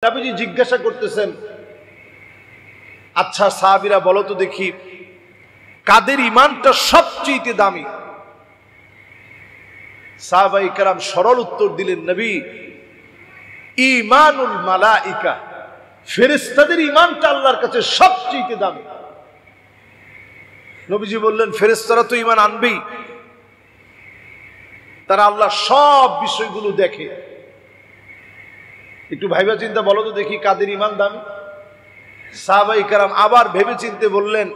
নবীজি জিজ্ঞাসা করতেছেন, আচ্ছা সাহাবীরা বলো তো দেখি, কাদের ঈমানটা সবচেয়ে দামি? সাহাবায়ে কেরাম সরল উত্তর দিলেন, নবী, ঈমানুল মালাইকা, ফেরেশতাদের ঈমানটা আল্লাহর কাছে সবচেয়ে দামি। নবীজি বললেন, ফেরেশতারা তো ঈমান আনবেই, তারা আল্লাহ সব বিষয়গুলো দেখে। একটু ভাইবা চিন্তা বলো তো দেখি, কাদের ঈমান দামি? সাহাবায়ে কেরাম আবার ভেবে চিন্তে বললেন,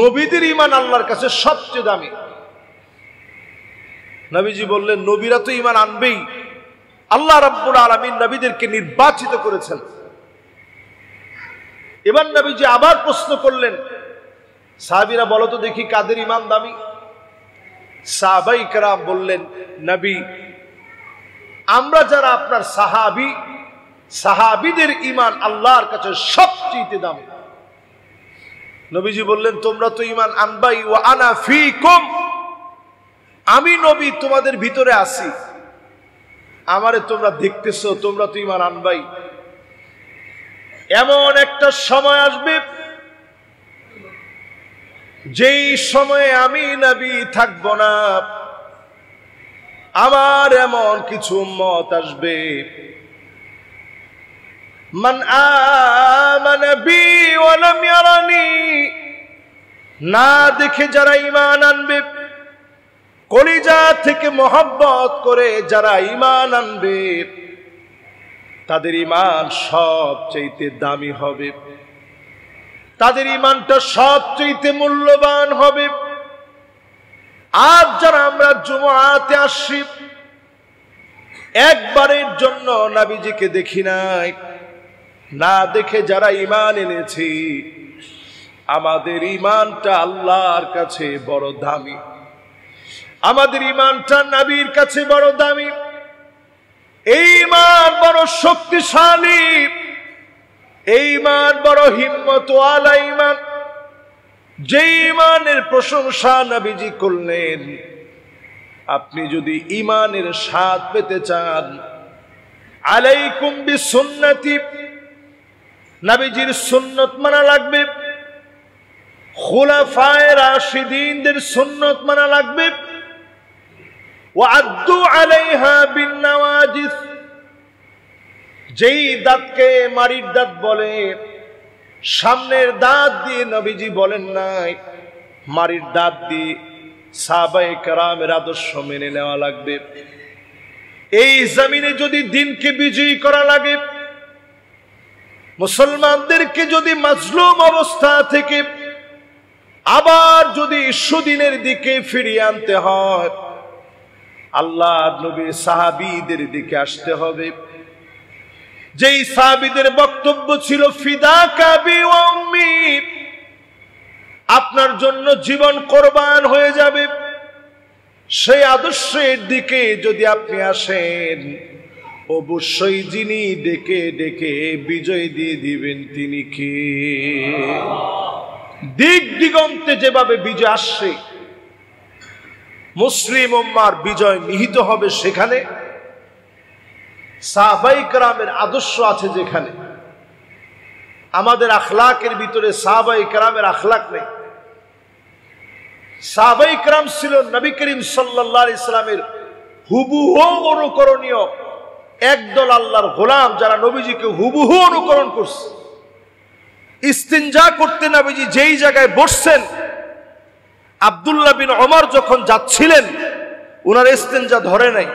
নবীদের ঈমান আল্লাহর কাছে সবচেয়ে দামি। নবীজি বললেন, নবীরা তো ঈমান আনবেই, আল্লাহ রাব্বুল আলামিন নবীদেরকে নির্বাচিত করেছেন। এবার নবীজি আবার প্রশ্ন করলেন, সাহাবীরা বলো তো দেখি, কাদের ঈমান দামি? সাহাবায়ে কেরাম বললেন, নবী, আমরা যারা আপনার সাহাবী, সাহাবীদের ঈমান আল্লাহর কাছে সবচেয়ে দামি। নবীজি বললেন, তোমরা তো ঈমান আনবাই, ওয়া আনা ফীকুম, আমি নবী তোমাদের ভিতরে আছি, আমারে তোমরা দেখতেছো, তোমরা তো ঈমান আনবাই। এমন একটা সময় আসবে যেই সময়ে আমি নবী থাকব না, আমার এমন কিছু উম্মত আসবে, মান আমানা বি ওয়া লাম ইয়ারানি, না দেখে যারা ঈমান আনবে, কলিজা থেকে মহব্বত করে যারা ঈমান আনবে, তাদের ঈমান সবচেয়ে দামি হবে, তাদের ঈমানটা সবচেয়ে মূল্যবান হবে। আর যারা আমরা জুমআতে আসি, একবারের জন্য নবীজিকে দেখি নাই, না দেখে যারা ঈমান এনেছি, আমাদের ঈমানটা আল্লাহর কাছে বড় দামি, আমাদের ঈমানটা নবীর কাছে বড় দামি। এই ঈমান বড় শক্তিশালী, এই ঈমান বড় হিম্মতওয়ালা ঈমান, যে ঈমানের প্রশংসা নবীজি করলেন। আপনি যদি ঈমানের স্বাদ পেতে চান, আলাইকুম বিসুন্নতি, নবীজির সুন্নত মানা লাগবে, খুলাফায়ে রাশিদিনদের সুন্নত মানা লাগবে, ওয়া আদ্দু আলাইহা বিন্নাওয়াজিস, যেই দাঁতকে মারির দাঁত বলে, সামনের দাঁত দিয়ে নবীজি বলেন নাই, মারির দাঁত দিয়ে সাহাবায়ে কেরামের আদর্শ মেনে নেওয়া লাগবে। এই জমিনে যদি দিনকে বিজয়ী করা লাগে, মুসলমানদেরকে যদি মাজলুম অবস্থা থেকে আবার যদি সুদিনের দিকে ফিরিয়ে আনতে হয়, আল্লাহর নবীর সাহাবীদের দিকে আসতে হবে। যেই সাহাবীদের বক্তব্য ছিল, ফিদাকা বি ওয়া উম্মি, আপনার জন্য জীবন কোরবান হয়ে যাবে, সেই আদর্শের দিকে যদি আপনি আসেন, অবশ্যই যিনি ডেকে ডেকে বিজয় দিয়ে দিবেন তিনি কে? দিক দিগন্তে যেভাবে বিজয় আসছে, মুসলিম উম্মার বিজয় নিহিত হবে সেখানে, সাহাবায়ে কেরামের আদর্শ আছে যেখানে। আমাদের আখলাকের ভিতরে সাহাবায়ে কেরামের আখলাক নেই। সাহাবায়ে কেরাম ছিল নবী করিম সাল্লাল্লাহু আলাইহি সাল্লামের হুবহু অনুকরণীয় একদল আল্লাহর গোলাম, যারা নবীজিকে হুবহু অনুকরণ করছে। ইস্তিনজা করতে নবীজি যেই জায়গায় বসছেন, আব্দুল্লাহ বিন ওমর যখন যাচ্ছিলেন, উনার ইস্তিনজা ধরে নাই,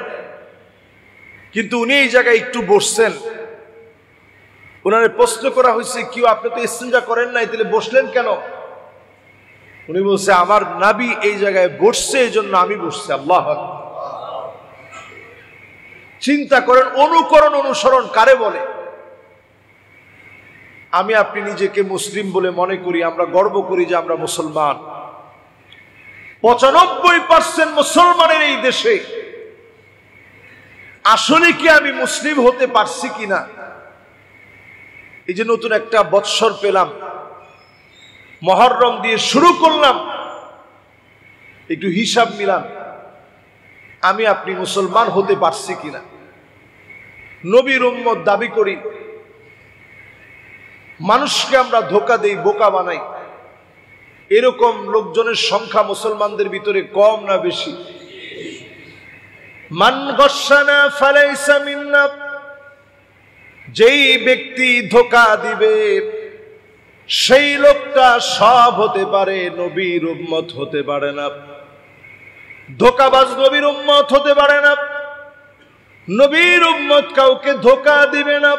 কিন্তু উনি এই জায়গায় একটু বসছেন। উনারে প্রশ্ন করা হয়েছে, কি আপনি তো ইস্তিনজা করেন নাই, তাহলে বসলেন কেন? উনি বলছে, আমার নবী এই জায়গায় বসছে, এই জন্য আমি বসছি। আল্লাহু আকবার। চিন্তা করেন, অনুকরণ অনুসরণ কারে বলে? আমি আপনি নিজেকে মুসলিম বলে মনে করি, আমরা গর্ব করি যে আমরা মুসলমান। 95% মুসলমানের এই দেশে আসলে কি আমি মুসলিম হতে পারছি কিনা? এই যে নতুন একটা বৎসর পেলাম, মুহররম দিয়ে শুরু করলাম, একটু হিসাব মিলান, আমি আপনি মুসলমান হতে পারছি কিনা? নবীর উম্মত দাবি করি, মানুষকে আমরা ধোঁকা দেই, বোকা বানাই, এরকম লোকজনের সংখ্যা মুসলমানদের ভিতরে কম না বেশি? মান গশানা ফালাইসা মিন্না, যেই ব্যক্তি ধোঁকা দিবে সেই লোকটা সব হতে পারে, নবীর উম্মত হতে পারে না। ধোঁকাবাজ নবীর উম্মত হতে পারে না। নবীর উম্মত কাউকে ধোঁকা দিবে না।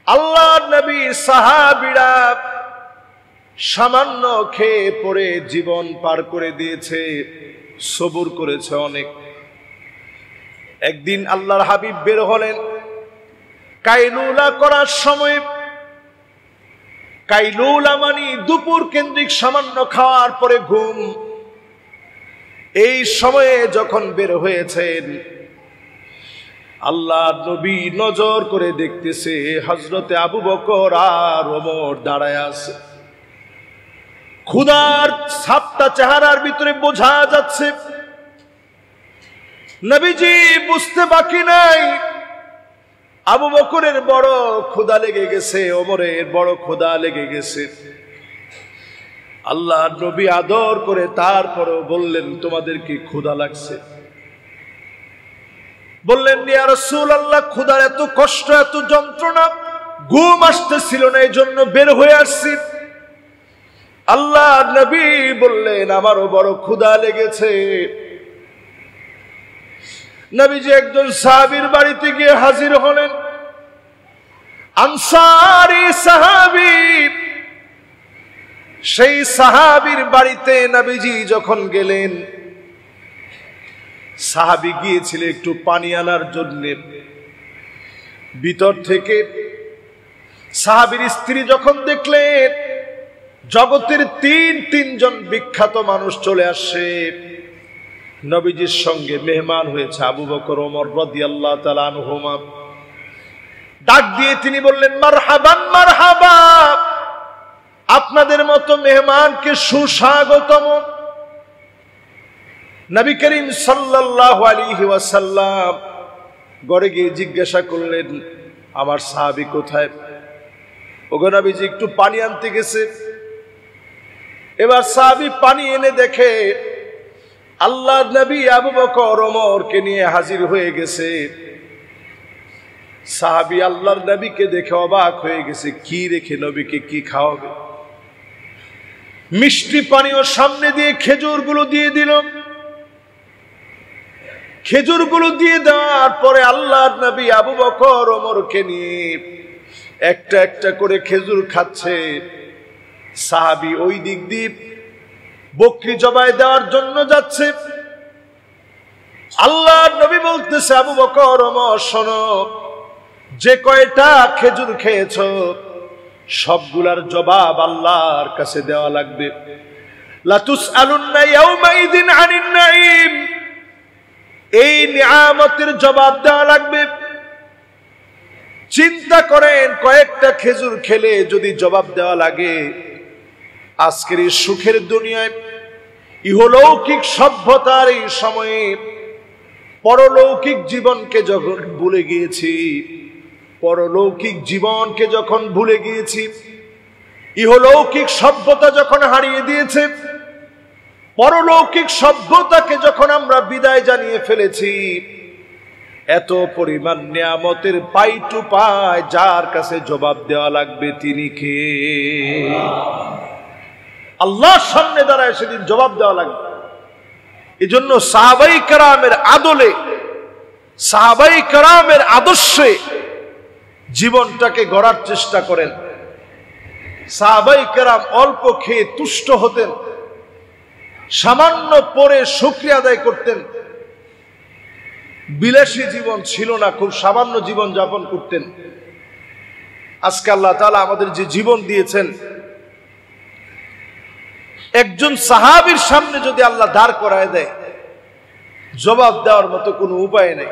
আল্লাহর নবীর সাহাবীরা সামান্য খেয়ে পরে জীবন পার করে দিয়েছে, সবুর করেছে অনেক। একদিন আল্লাহর হাবিব বের হলেন কাইলুলা করার সময়। কাইলুলা মানে দুপুর কেন্দ্রিক সামান্য খাওয়ার পরে ঘুম। এই সময়ে যখন বের হয়েছেন, আল্লাহর নবী নজর করে দেখতেছে হযরতে আবু বকর আর ওমর দাঁড়ায় আছে। ক্ষুধার ছাপটা চেহারার ভিতরে বোঝা যাচ্ছে। নবীজি বুঝতে বাকি নাই, আবু বকরের বড় ক্ষুধা লেগে গেছে, ওমরের বড় ক্ষুধা লেগে গেছে। আল্লাহর নবী আদর করে তারপরও বললেন, তোমাদের কি ক্ষুধা লাগছে? বললেন, ইয়া রাসূলুল্লাহ, ক্ষুধার এত কষ্ট, এত যন্ত্রণা, ঘুম আসতেছিল না, এই জন্য বের হয়ে আসছি। আল্লাহর নবী বললেন, আমারও বড় ক্ষুধা লেগেছে। নবীজি একজন সাহাবীর বাড়িতে গিয়ে হাজির হলেন। আনসারী সাহাবী। সেই সাহাবীর বাড়িতে নবীজি যখন গেলেন, সাহাবী গিয়েছিল একটু পানি আনার জন্য। ভিতর থেকে সাহাবীর স্ত্রী যখন দেখলেন জগতের তিনজন বিখ্যাত মানুষ চলে আসছে, নবীজির সঙ্গে মেহমান হয়েছে আবু বকর, ওমর রাদিয়াল্লাহু তাআলা আনহুমা, ডাক দিয়ে তিনি বললেন, মারহাবান মারহাবা, আপনাদের মতো মেহমানকে সুস্বাগতম। নবী করিম সাল্লাল্লাহু আলাইহি ওয়াসাল্লাম ঘরে গিয়ে জিজ্ঞাসা করলেন, আমার সাহাবী কোথায়? ওগো নবীজি একটু পানি আনতে গেছে। এবার সাহাবী পানি এনে দেখে আল্লাহর নবী আবু বকর ওমরকে নিয়ে হাজির হয়ে গেছে। সাহাবী আল্লাহর নবীকে দেখে অবাক হয়ে গেছে, কি রেখে নবীকে কি খাওয়াবে? মিষ্টি পানীয় সামনে দিয়ে খেজুরগুলো দিয়ে দিল। খেজুরগুলো দিয়ে দেওয়ার পরে আল্লাহর নবী আবু বকর ওমরকে নিয়ে একটা একটা করে খেজুর খাচ্ছে। সাহাবী ওই দিক দিয়ে বকরি জবাই দেওয়ার জন্য যাচ্ছে। আল্লাহর নবী বলতেছে, আবু বকর ওমর শোনো, যে কয়টা খেজুর খেয়েছো সবগুলার জবাব আল্লাহর কাছে দেওয়া লাগবে। লা তুসআলুন্না ইয়াউমাইযিন আনিন নাঈম, এই নিয়ামতের জবাব দেওয়া লাগবে। চিন্তা করেন, কয়েকটা খেজুর খেলে যদি জবাব দেওয়া লাগে, আজকের এই সুখের দুনিয়ায় ইহলৌকিক সভ্যতার এই সময়ে পরলৌকিক জীবনকে যখন ভুলে গিয়েছি, পরলৌকিক জীবনকে যখন ভুলে গিয়েছি, ইহলৌকিক সভ্যতা যখন হারিয়ে দিয়েছে, পরলৌকিক সভ্যতাকে যখন আমরা বিদায় জানিয়ে ফেলেছি, এত পরিমাণ নিয়ামতের পাই টু পাই যার কাছে জবাব দেওয়া লাগবে তিনি কে? আল্লাহর সামনে দাঁড়ায় সেদিন জবাব দেওয়া লাগবে। এজন্য সাহাবাই কেরামের আদলে, সাহাবাই কেরামের আদর্শে জীবনটাকে গড়ার চেষ্টা করেন। সাহাবাই কেরাম অল্প খেয়ে তুষ্ট হতেন, সামান্য পরে শুকরিয়া আদায় করতেন। বিলাসী জীবন ছিল না, খুব সামান্য জীবন যাপন করতেন। আজকে আল্লাহ তাআলা আমাদের যে জীবন দিয়েছেন, একজন সাহাবীর সামনে যদি আল্লাহ দাঁড় করায় দেয়, জবাব দেওয়ার মতো কোনো উপায় নেই।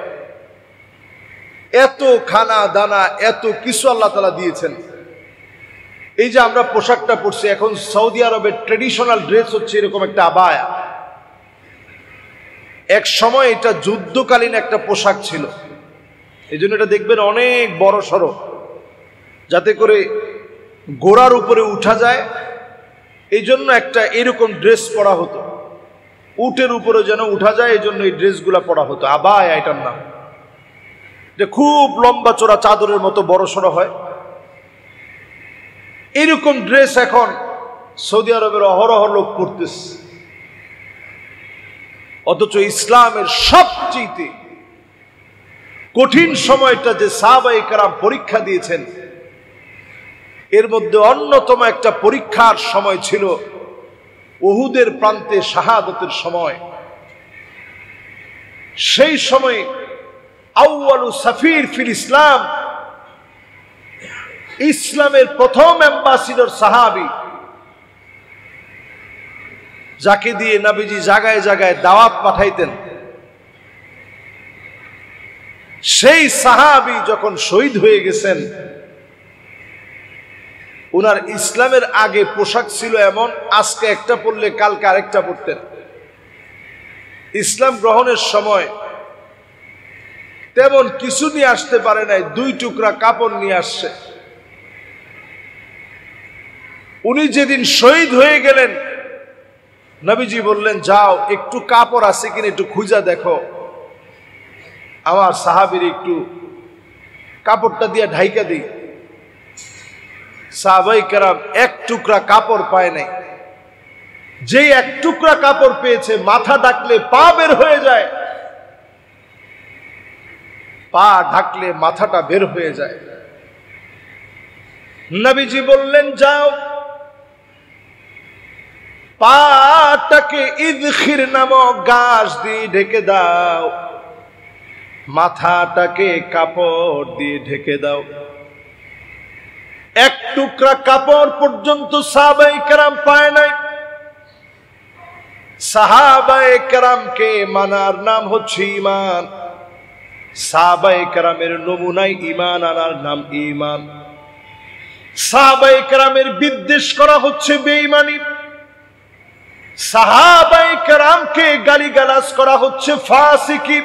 এত খানা দানা, এত কিছু আল্লাহ তাআলা দিয়েছেন। এই যে আমরা পোশাকটা পরছি, এখন সৌদি আরবের ট্রেডিশনাল ড্রেস হচ্ছে এরকম একটা আবায়া। এক সময় এটা যুদ্ধকালীন একটা পোশাক ছিল। এই জন্য এটা দেখবেন অনেক বড় সড়ো, যাতে করে গোড়ার উপরে উঠা যায়। এই জন্য একটা এরকম ড্রেস পরা হতো, উটের উপরে যেন উঠা যায়, এই জন্য এই ড্রেসগুলা পরা হতো। আবায়া এটার নাম। এটা খুব লম্বা চড়া চাদরের মতো বড় সড়ো হয়। এরকম ড্রেস এখন সৌদি আরবের অহরহ লোক পরতেছে, অথচ ইসলামের সবচেয়ে কঠিন সময়টা যে সাহাবায়ে কেরাম পরীক্ষা দিয়েছেন, এর মধ্যে অন্যতম একটা পরীক্ষার সময় ছিল উহুদের প্রান্তে শাহাদাতের সময়। সেই সময় আউয়ালু সাফির ফিল ইসলাম, ইসলামের প্রথম অ্যাম্বাসিডর সাহাবী, যাকে দিয়ে নবীজি জায়গায় জায়গায় দাওয়াত পাঠাইতেন, সেই সাহাবী যখন শহীদ হয়ে গেছেন, ওনার ইসলামের আগে পোশাক ছিল এমন, আজকে একটা পরলে কালকে আরেকটা পরতেন। ইসলাম গ্রহণের সময় তেমন কিছু নিয়ে আসতে পারে নাই, 2 টুকরা কাপড় নিয়ে আসছে। উনি যেদিন শহীদ হয়ে গেলেন, নবীজি বললেন, যাও একটু কাপড় আছে কিনা একটু খুঁজা দেখো, আমার সাহাবীর একটু কাপড়টা দিয়ে ঢাইকা দিই। সাহাবায়ে কেরাম 1 টুকরা কাপড় পায় নাই। যে 1 টুকরা কাপড় পেয়েছে, মাথা ঢাকলে পা বের হয়ে যায়, পা ঢাকলে মাথাটা বের হয়ে যায়। নবীজি বললেন, যাও পাটাকে ইদখির নামক গাছ দিয়ে ঢেকে দাও, মাথাটাকে কাপড় দিয়ে ঢেকে দাও। 1 টুকরা কাপড় পর্যন্ত সাহাবায়ে কেরাম পায় নাই। সাহাবায়ে কেরামকে মানার নাম হচ্ছে ঈমান। সাহাবায়ে কেরামের নমুনায় ঈমান আনার নাম ঈমান। সাহাবায়ে কেরামের বিদ্বেষ করা হচ্ছে বেঈমানি। সাহাবায়ে কেরামকে গালিগালাজ করা হচ্ছে ফাসিকি।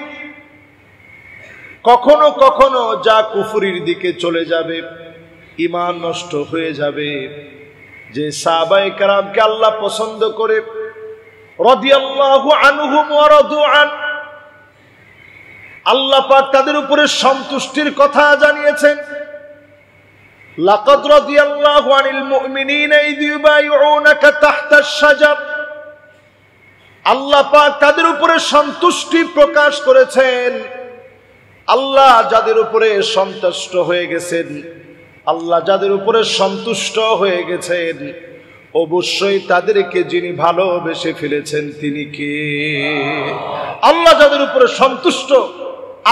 কখনো কখনো যা কুফরির দিকে চলে যাবে, ঈমান নষ্ট হয়ে যাবে। যে সাহাবায়ে কেরামকে আল্লাহ পছন্দ করে, রাদিয়াল্লাহু আনহুম ওয়া রাদু আন, আল্লাহ পাক তাদের উপরে সন্তুষ্টির কথা জানিয়েছেন। লাকাদ রাদিয়াল্লাহু আনিল মুমিনিনা ইয ইউবাইউনাকা তাহতাশ শাজার, আল্লাহ পাক তাদের উপরে সন্তুষ্টি প্রকাশ করেছেন। আল্লাহ যাদের উপরে সন্তুষ্ট হয়ে গেছেন, আল্লাহ যাদের উপরে সন্তুষ্ট হয়ে গেছেন, অবশ্যই তাদেরকে যিনি ভালোবেসে ফেলেছেন তিনি কে? আল্লাহ যাদের উপরে সন্তুষ্ট,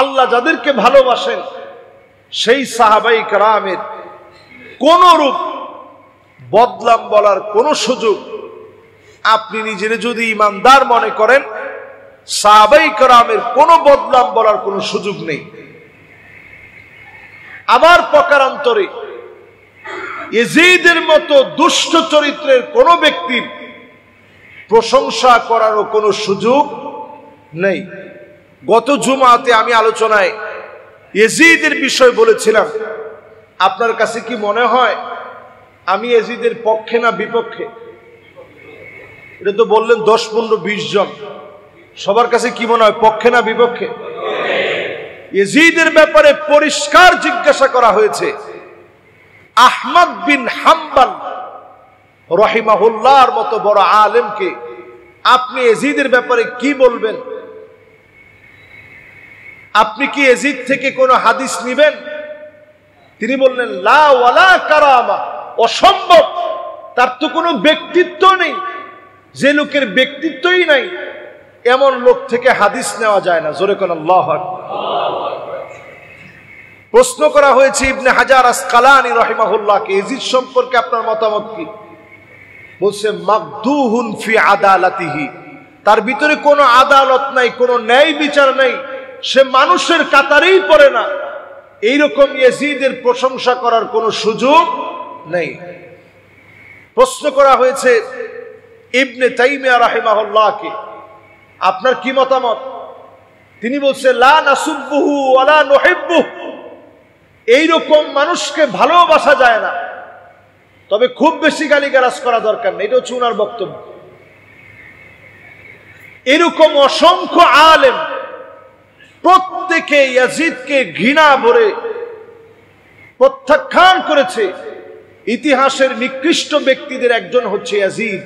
আল্লাহ যাদেরকে ভালোবাসেন, সেই সাহাবায়ে কেরামের কোন রূপ বদলাম বলার কোন সুযোগ, আপনি নিজের যদি ইমানদার মনে করেন, সাহাবায়ে কেরামের কোন বদলাম বলার কোন সুযোগ নেই। আবার প্রকারান্তরে ইয়াজিদের মতো দুষ্ট চরিত্রের কোন ব্যক্তির প্রশংসা করারও কোনো সুযোগ নেই। গত জুমাতে আমি আলোচনায় ইয়াজিদের বিষয় বলেছিলাম। আপনার কাছে কি মনে হয় আমি ইয়াজিদের পক্ষে না বিপক্ষে? এটা তো বললেন 10, 15, 20 জন। সবার কাছে কি মনে হয়, পক্ষে না বিপক্ষে? ইয়াজিদের ব্যাপারে পরিষ্কার জিজ্ঞাসা করা হয়েছে আহমদ বিন হাম্বল রাহিমাহুল্লাহর মতো বড় আলেমকে, আপনি ইয়াজিদের ব্যাপারে কি বলবেন? আপনি কি ইয়াজিদ থেকে কোনো হাদিস নেবেন? তিনি বললেন, লা ওয়ালা কারামা, অসম্ভব, তার তো কোনো ব্যক্তিত্ব নেই। যে লোকের ব্যক্তিত্বই নাই, এমন লোক থেকে হাদিস নেওয়া যায় না। জোরে কোন আল্লাহু আকবার। প্রশ্ন করা হয়েছে ইবনে হাজার আসকালানী রাহিমাহুল্লাহকে, ইয়াজিদ সম্পর্কে আপনার মতামত কি? বলছে, মাকদুহুন ফি আদালাতিহি, তার ভিতরে কোনো আদালত নাই, কোনো ন্যায় বিচার নাই, সে মানুষের কাতারেই পড়ে না। এইরকম ইয়াজিদের প্রশংসা করার কোনো সুযোগ নেই। প্রশ্ন করা হয়েছে ইবনে তাইমিয়া রাহিমাহুল্লাহকে, আপনার কি মতামত? তিনি বলছে, লা নাসুব্বুহু ওয়ালা নুহিব্বুহু, এইরকম মানুষকে ভালোবাসা যায় না, তবে খুব বেশি গালিগালাজ করা দরকার নেই, এটা হচ্ছে ওনার বক্তব্য। এরকম অসংখ্য আলেম প্রত্যেকে ইয়াজিদকে ঘৃণা ভরে প্রত্যাখ্যান করেছে। ইতিহাসের নিকৃষ্ট ব্যক্তিদের একজন হচ্ছে ইয়াজিদ।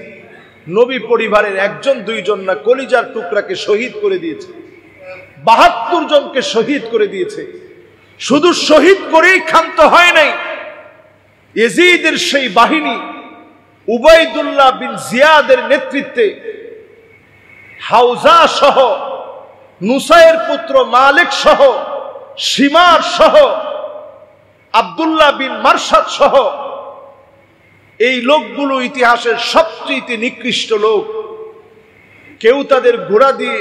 নবী পরিবারের একজন দুইজন না, কলিজার টুকরাকে শহীদ করে দিয়েছে, ৭২ জনকে শহীদ করে দিয়েছে। শুধু শহীদ করেই ক্ষান্ত হয় নাই, ইয়াজিদের সেই বাহিনী উবাইদুল্লাহ বিন জিয়াদের নেতৃত্বে হাউজা সহ, নুসাইর পুত্র মালিক সহ, শিমার সহ, আব্দুল্লাহ বিন মারসাদ সহ এই লোকগুলো ইতিহাসের সবচেয়ে নিকৃষ্ট লোক। কেউ তাদের ঘোড়া দিয়ে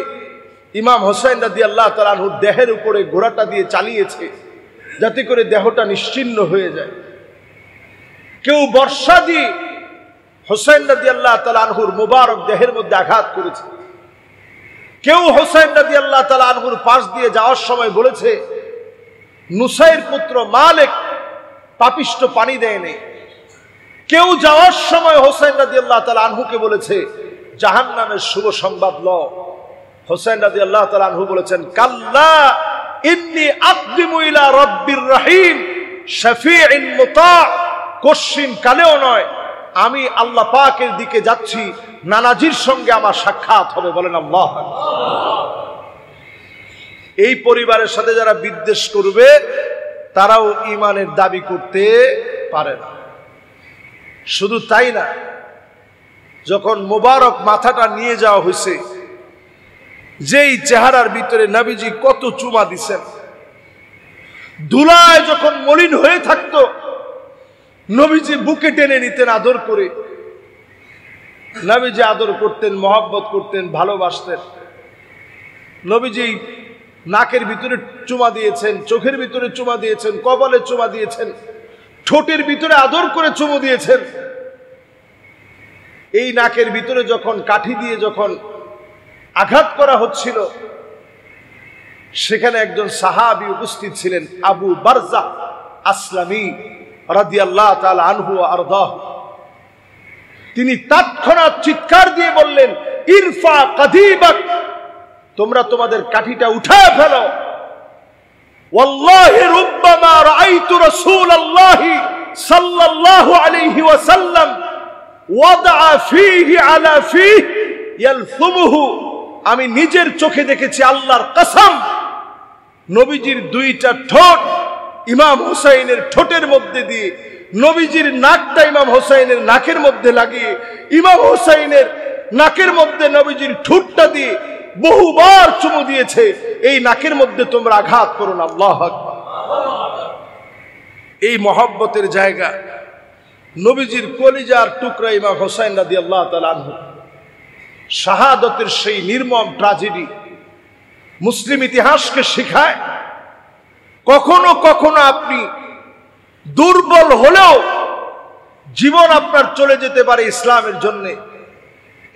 ইমাম হোসেন রাদিয়াল্লাহু তাআলা আনহুর দেহের উপরে ঘোড়াটা দিয়ে চালিয়েছে যাতে করে দেহটা নিশ্চিহ্ন হয়ে যায়। কেউ বর্ষা দিয়ে হোসেন রাদিয়াল্লাহু তাআলা আনহুর মুবারক দেহের মধ্যে আঘাত করেছে। কেউ হোসেন রাদিয়াল্লাহু তাআলা আনহুর পাশ দিয়ে যাওয়ার সময় বলেছে নুসাইর পুত্র মালিক পাপিষ্ট পানি দেয়নি। কেউ যাওয়ার সময় হোসেন রাদিয়াল্লাহু তাআলা আনহুকে বলেছে জাহান্নামের শুভ সংবাদ লও। হোসেন রাদিয়াল্লাহু তাআলা আনহু বলেছেন কাল্লা ইন্নী আকদিমু ইলা রাব্বির রহিম শাফিঈন মুতা, কশিন কালেও নয়, আমি আল্লাহ পাকের দিকে যাচ্ছি, নানাজির সঙ্গে আমার সাক্ষাৎ হবে। বলেন আল্লাহু আকবার। এই পরিবারের সাথে যারা বিদ্বেষ করবে তারাও ঈমানের দাবি করতে পারে না। শুধু তাই না, যখন মোবারক মাথাটা নিয়ে যাওয়া হয়েছে, যেই চেহারার ভিতরে নবীজি কত চুমা দিছেন, ধুলায় যখন মলিন হয়ে থাকতো নবীজি বুকে টেনে নিতেন আদর করে। নবীজি আদর করতেন, মহব্বত করতেন, ভালোবাসতেন। নবীজি নাকের ভিতরে চুমা দিয়েছেন, চোখের ভিতরে চুমা দিয়েছেন, কপালে চুমা দিয়েছেন, ঠোঁটের ভিতরে আদর করে চুমু দিয়েছেন। এই নাকের ভিতরে যখন কাঠি দিয়ে যখন আঘাত করা হচ্ছিল, সেখানে একজন সাহাবী উপস্থিত ছিলেন, আবু বারজা আসলামী রাদিয়াল্লাহু তাআলা আনহু ওয়া আরদাহু। তিনি তৎক্ষণাৎ চিৎকার দিয়ে বললেন ইরফা কাদিবাক, তোমরা তোমাদের কাঠিটা উঠায় ফেলো। ওয়াল্লাহি রুব্বামা রাআইতু রাসূলুল্লাহি সাল্লাল্লাহু আলাইহি ওয়াসাল্লাম ওয়াদা ফীহি আলা ফীহি ইয়ালফুমুহু, আমি নিজের চোখে দেখেছি, আল্লাহর কসম, নবীজির দুইটা ঠোঁট ইমাম হুসাইনের ঠোঁটের মধ্যে দিয়ে, নবীজির নাকটা ইমাম হুসাইনের নাকের মধ্যে লাগিয়ে, ইমাম হুসাইনের নাকের মধ্যে নবীজির ঠোঁটটা দিয়ে বহুবার চুমু দিয়েছে। এই নাকের মধ্যে তোমরা আঘাত করো না। আল্লাহু আকবার। এই মহব্বতের জায়গা, নবীজির কলিজার টুকরা ইমাম হুসাইন রাদিয়াল্লাহু তাআলা আনহু শাহাদতের সেই নির্মম ট্র্যাজেডি মুসলিম ইতিহাসকে শেখায়। কখনো কখনো আপনি দুর্বল হলেও জীবন আপনার চলে যেতে পারে ইসলামের জন্য।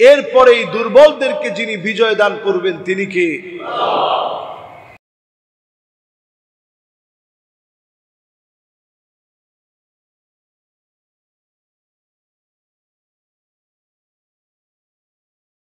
এরপরে এই দুর্বলদেরকে যিনি বিজয় দান করবেন তিনি কে?